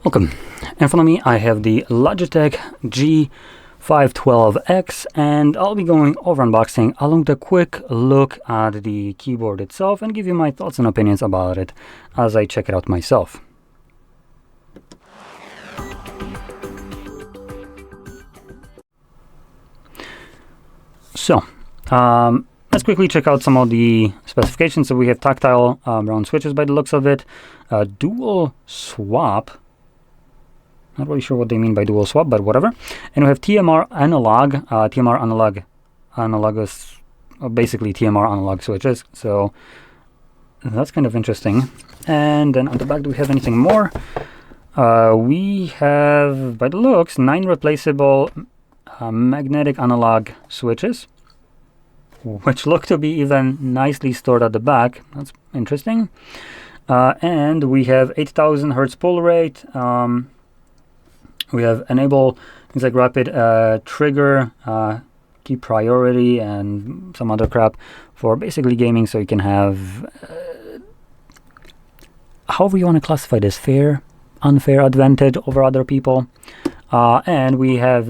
Welcome. In front of me I have the Logitech G512 X, and I'll be going over unboxing along with a quick look at the keyboard itself and give you my thoughts and opinions about it as I check it out myself. So, let's quickly check out some of the specifications. So we have tactile round switches by the looks of it, dual swap. Not really sure what they mean by dual swap, but whatever. And we have TMR analog, analogous, basically TMR analog switches. So that's kind of interesting. And then on the back, do we have anything more? We have, by the looks, 9 replaceable magnetic analog switches, which look to be even nicely stored at the back. That's interesting. And we have 8,000 hertz pull rate. We have enable things like rapid trigger, key priority, and some other crap for basically gaming. So you can have, however you want to classify this, fair, unfair advantage over other people. And we have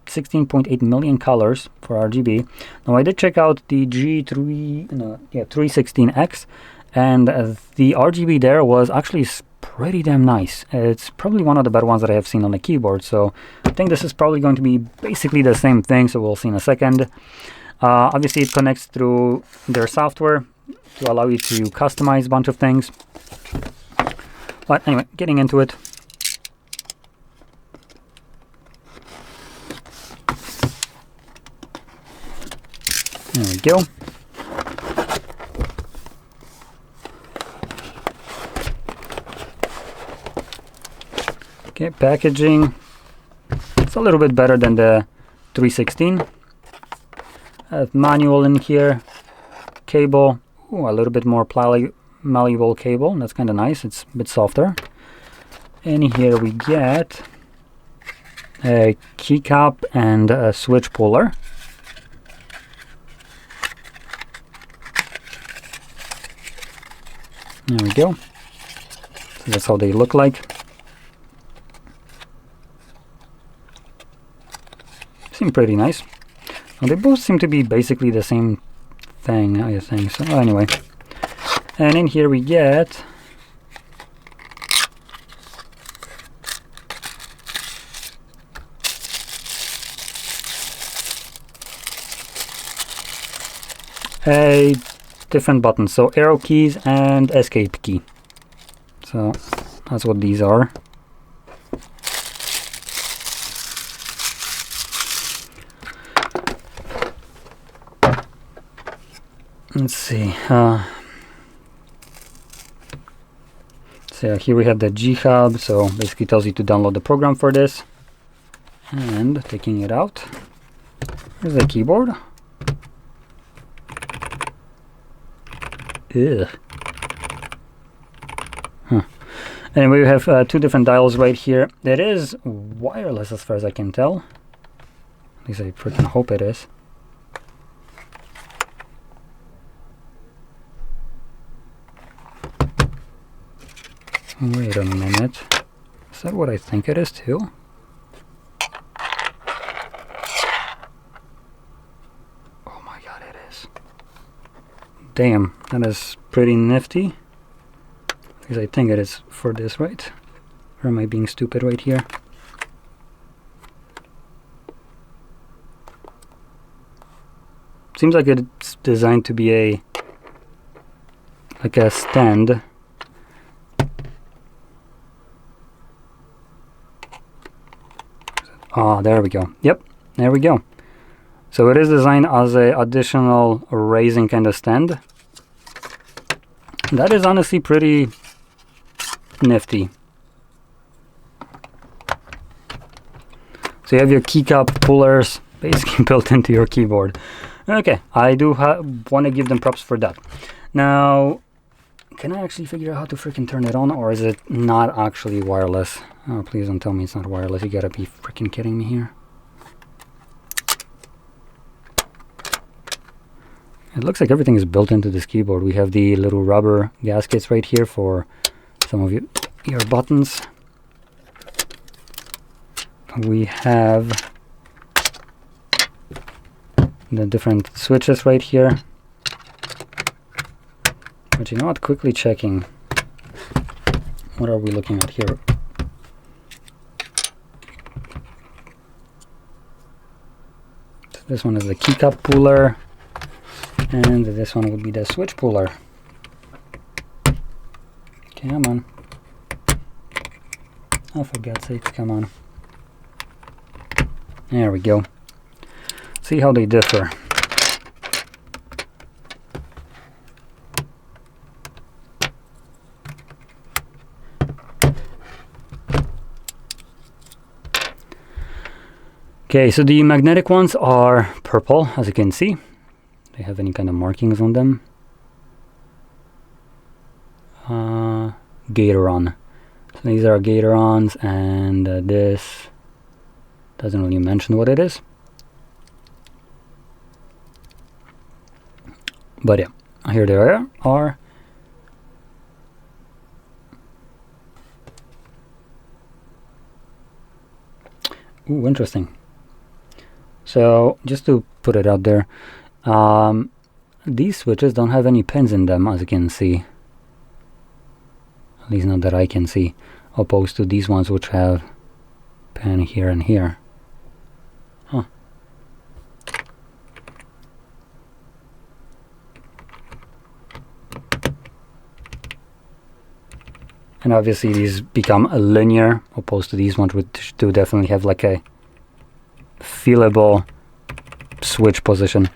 16.8 million colors for RGB. Now I did check out the G316X, and the RGB there was actually pretty damn nice. It's probably one of the better ones that I have seen on the keyboard, so I think this is probably going to be basically the same thing, so we'll see in a second. Obviously it connects through their software to allow you to customize a bunch of things. But anyway, getting into it. There we go. Okay, packaging. It's a little bit better than the 316. Manual in here. Cable. Ooh, a little bit more malleable cable. That's kind of nice. It's a bit softer. And here we get a keycap and a switch puller. There we go. So that's how they look like. Seem pretty nice. Well, they both seem to be basically the same thing, I think. So anyway, and in here we get a different buttons, so arrow keys and escape key. So that's what these are. Let's see. So here we have the G Hub. So basically tells you to download the program for this. And taking it out, here's the keyboard. Ugh. Huh. Anyway, we have 2 different dials right here. It is wireless as far as I can tell. At least I freaking hope it is. Wait a minute. Is that what I think it is too? Oh my god, it is. Damn, that is pretty nifty. Because I think it is for this, right? Or am I being stupid right here? Seems like it's designed to be like a stand. Ah, there we go. Yep, there we go. So it is designed as a additional raising kind of stand. That is honestly pretty nifty. So you have your keycap pullers basically built into your keyboard. Okay, I do want to give them props for that. Now, can I actually figure out how to freaking turn it on, or is it not actually wireless? Oh, please don't tell me it's not wireless. You gotta be freaking kidding me here. It looks like everything is built into this keyboard. We have the little rubber gaskets right here for some of you ear buttons. We have the different switches right here. But you know what? Quickly checking. What are we looking at here? So this one is the keycap puller, and this one would be the switch puller. Come on. Oh, for God's sake, come on. There we go. See how they differ. Okay, so the magnetic ones are purple, as you can see. They have any kind of markings on them. Gatoron. So these are Gatorons, and this doesn't really mention what it is. But yeah, here they are. Ooh, interesting. So just to put it out there, these switches don't have any pins in them, as you can see. At least not that I can see, opposed to these ones which have pin here and here. Huh. And obviously these become a linear, opposed to these ones which do definitely have like a feelable switch position.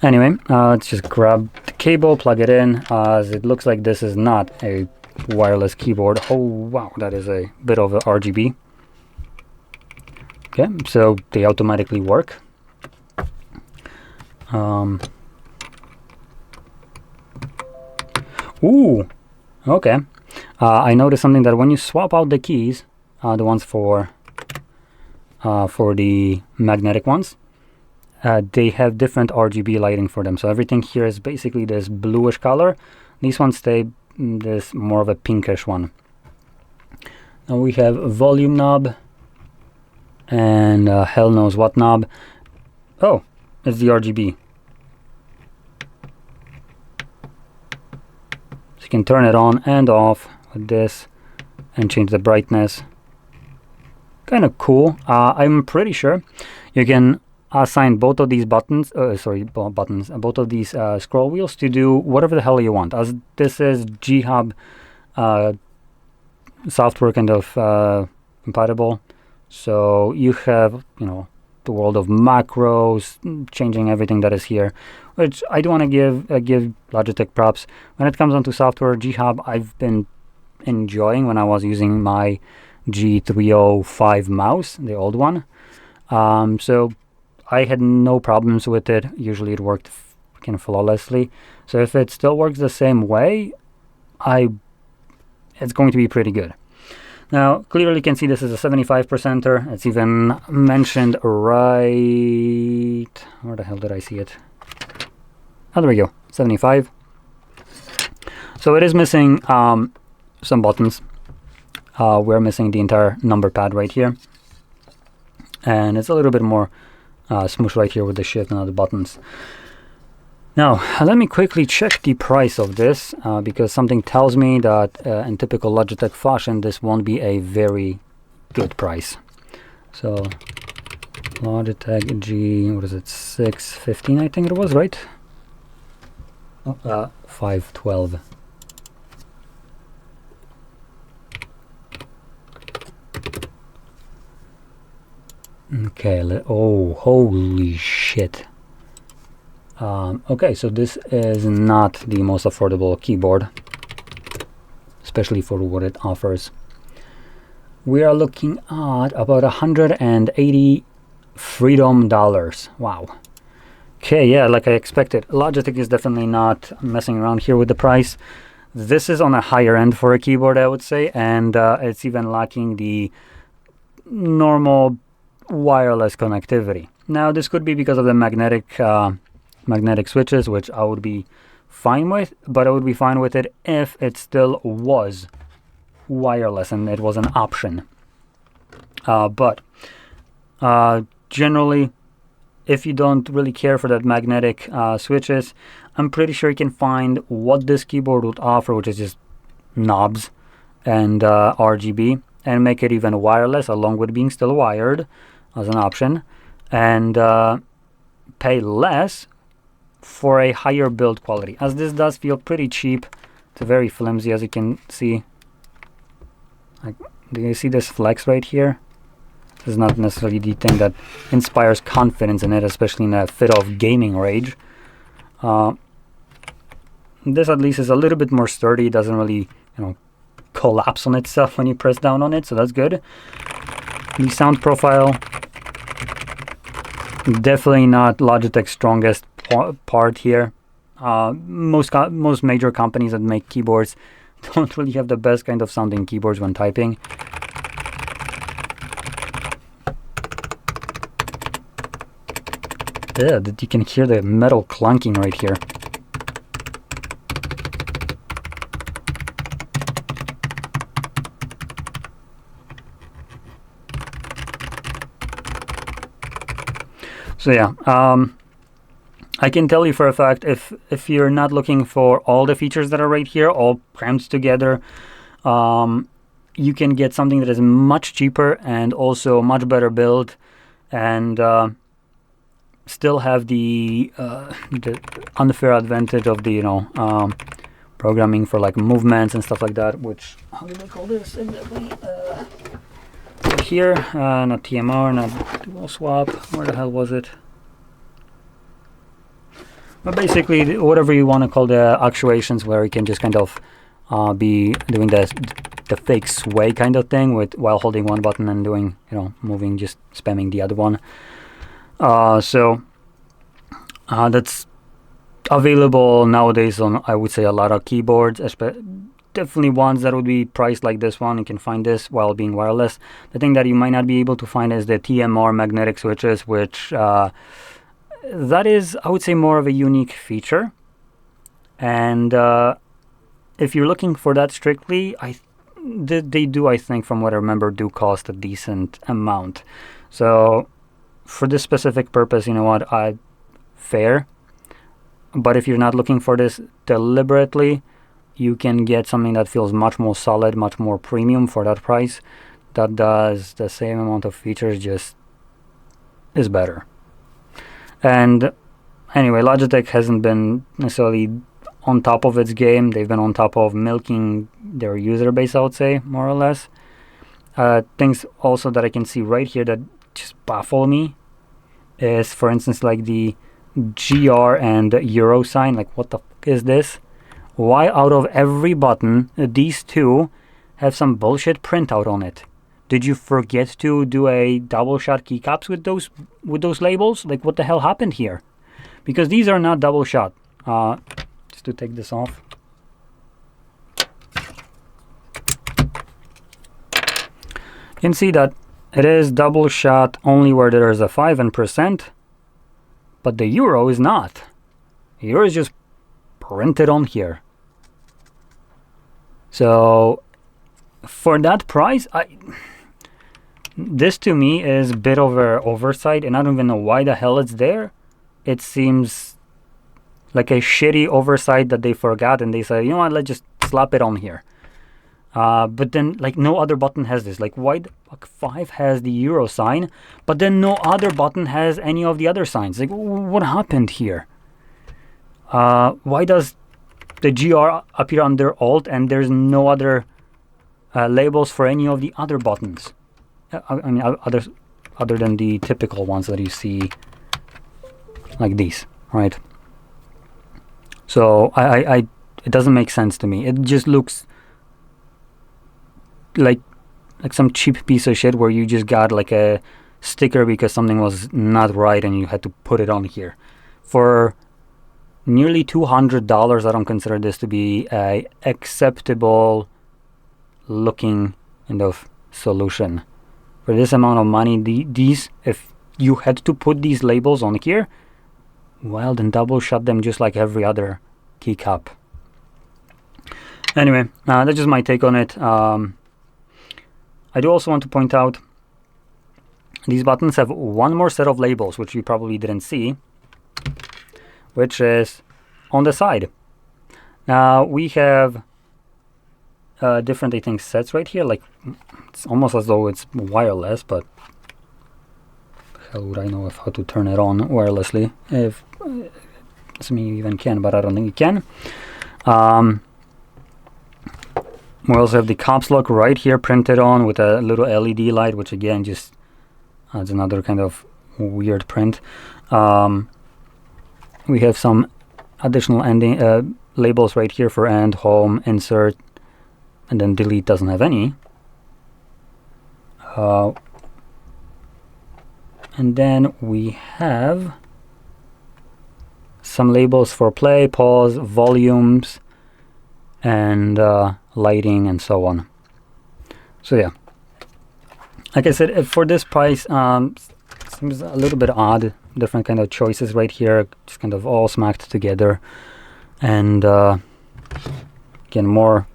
Anyway, let's just grab the cable, plug it in, as it looks like this is not a wireless keyboard. Oh wow, that is a bit of a RGB. Okay, so they automatically work. Ooh, okay. I noticed something, that when you swap out the keys, the ones for the magnetic ones, they have different RGB lighting for them. So everything here is basically this bluish color. These ones stay this more of a pinkish one. Now we have a volume knob and hell knows what knob. Oh, it's the RGB. So you can turn it on and off with this and change the brightness. Kind of cool. I'm pretty sure you can assign both of these buttons, both of these scroll wheels to do whatever the hell you want, as this is G-Hub software kind of compatible. So you have, you know, the world of macros, changing everything that is here, which I do want to give Logitech props. When it comes onto software, G-Hub I've been enjoying when I was using my G305 mouse, the old one. So I had no problems with it. Usually it worked kind of flawlessly. So if it still works the same way, it's going to be pretty good. Now, clearly you can see this is a 75%er. It's even mentioned right... Where the hell did I see it? Oh, there we go. 75. So it is missing some buttons. We're missing the entire number pad right here. And it's a little bit more smoosh right here with the shift and other buttons. Now, let me quickly check the price of this, because something tells me that in typical Logitech fashion, this won't be a very good price. So, Logitech G, what is it, 615 I think it was, right? Oh, 512. Okay, oh, holy shit. Okay, so this is not the most affordable keyboard, especially for what it offers. We are looking at about 180 freedom dollars. Wow. Okay, yeah, like I expected. Logitech is definitely not messing around here with the price. This is on a higher end for a keyboard, I would say, and it's even lacking the normal wireless connectivity. Now, this could be because of the magnetic switches, which I would be fine with, but I would be fine with it if it still was wireless, and it was an option. But generally, if you don't really care for that magnetic switches, I'm pretty sure you can find what this keyboard would offer, which is just knobs and RGB, and make it even wireless along with being still wired as an option, and pay less for a higher build quality, as this does feel pretty cheap. It's very flimsy, as you can see. Do you see this flex right here? This is not necessarily the thing that inspires confidence in it, especially in a fit of gaming rage. This at least is a little bit more sturdy. It doesn't really, collapse on itself when you press down on it, so that's good. The sound profile, definitely not Logitech's strongest part here. Most major companies that make keyboards don't really have the best kind of sounding keyboards when typing. Yeah, you can hear the metal clunking right here. So yeah, I can tell you for a fact, if you're not looking for all the features that are right here, all crammed together, you can get something that is much cheaper and also much better built, and still have the unfair advantage of the programming for like movements and stuff like that. Which, how do they call this exactly? Here, not TMR, not dual swap. Where the hell was it? But basically, whatever you want to call the actuations, where you can just kind of be doing the fake sway kind of thing while holding one button and doing, moving, just spamming the other one. So that's available nowadays on, I would say, a lot of keyboards, definitely ones that would be priced like this one. You can find this while being wireless. The thing that you might not be able to find is the TMR magnetic switches, which that is, I would say, more of a unique feature. And if you're looking for that strictly, they do, I think, from what I remember, do cost a decent amount. So for this specific purpose, you know what, fair. But if you're not looking for this deliberately, you can get something that feels much more solid, much more premium for that price, that does the same amount of features, just is better. And anyway, Logitech hasn't been necessarily on top of its game. They've been on top of milking their user base, I would say, more or less. Things also that I can see right here that just baffle me is, for instance, like the GR and Euro sign. Like, what the f is this? Why out of every button, these two have some bullshit printout on it? Did you forget to do a double shot keycaps with those labels? Like, what the hell happened here? Because these are not double shot. Just to take this off. You can see that it is double shot only where there is a 5 and %, but the Euro is not. Euro is just printed on here. So for that price, this to me is a bit of an oversight, and I don't even know why the hell it's there. It seems like a shitty oversight that they forgot, and they said, you know what, let's just slap it on here. But then, like, no other button has this. Like, why the fuck 5 has the Euro sign, but then no other button has any of the other signs? Like, what happened here? Why does the GR appear under Alt and there's no other labels for any of the other buttons? I mean, other than the typical ones that you see, like these, right? So it doesn't make sense to me. It just looks like some cheap piece of shit where you just got like a sticker because something was not right and you had to put it on here. For nearly $200, I don't consider this to be a acceptable looking kind of solution. For this amount of money, these, if you had to put these labels on here, well, then double shot them just like every other keycap. Anyway, that's just my take on it. I do also want to point out these buttons have one more set of labels, which you probably didn't see, which is on the side. Now we have different, I think, sets right here. Like, it's almost as though it's wireless, but hell would I know how to turn it on wirelessly? If some of you even can, but I don't think you can. We also have the caps lock right here printed on with a little LED light, which again just adds another kind of weird print. We have some additional ending labels right here for end, home, insert, and then delete doesn't have any. And then we have some labels for play, pause, volumes, and lighting, and so on. So yeah, like I said, for this price, seems a little bit odd. Different kind of choices right here, just kind of all smacked together. And again, more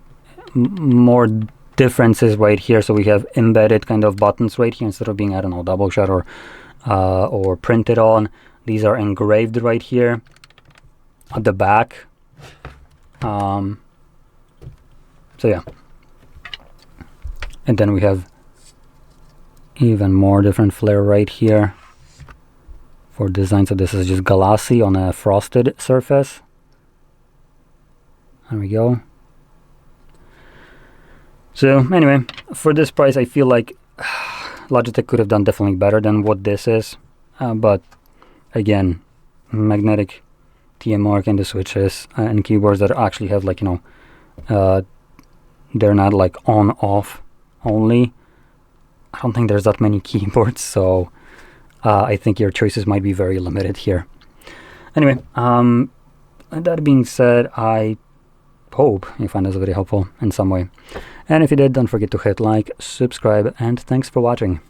differences right here. So we have embedded kind of buttons right here instead of being, I don't know, double shot or printed on. These are engraved right here at the back. So yeah, and then we have even more different flair right here for design. So this is just glassy on a frosted surface. There we go. So anyway, for this price, I feel like Logitech could have done definitely better than what this is. But again, magnetic TMR kind of switches and keyboards that actually have, like, you know, they're not like on off only. I don't think there's that many keyboards, so I think your choices might be very limited here. Anyway, that being said, I hope you find this very helpful in some way. And if you did, don't forget to hit like, subscribe, and thanks for watching.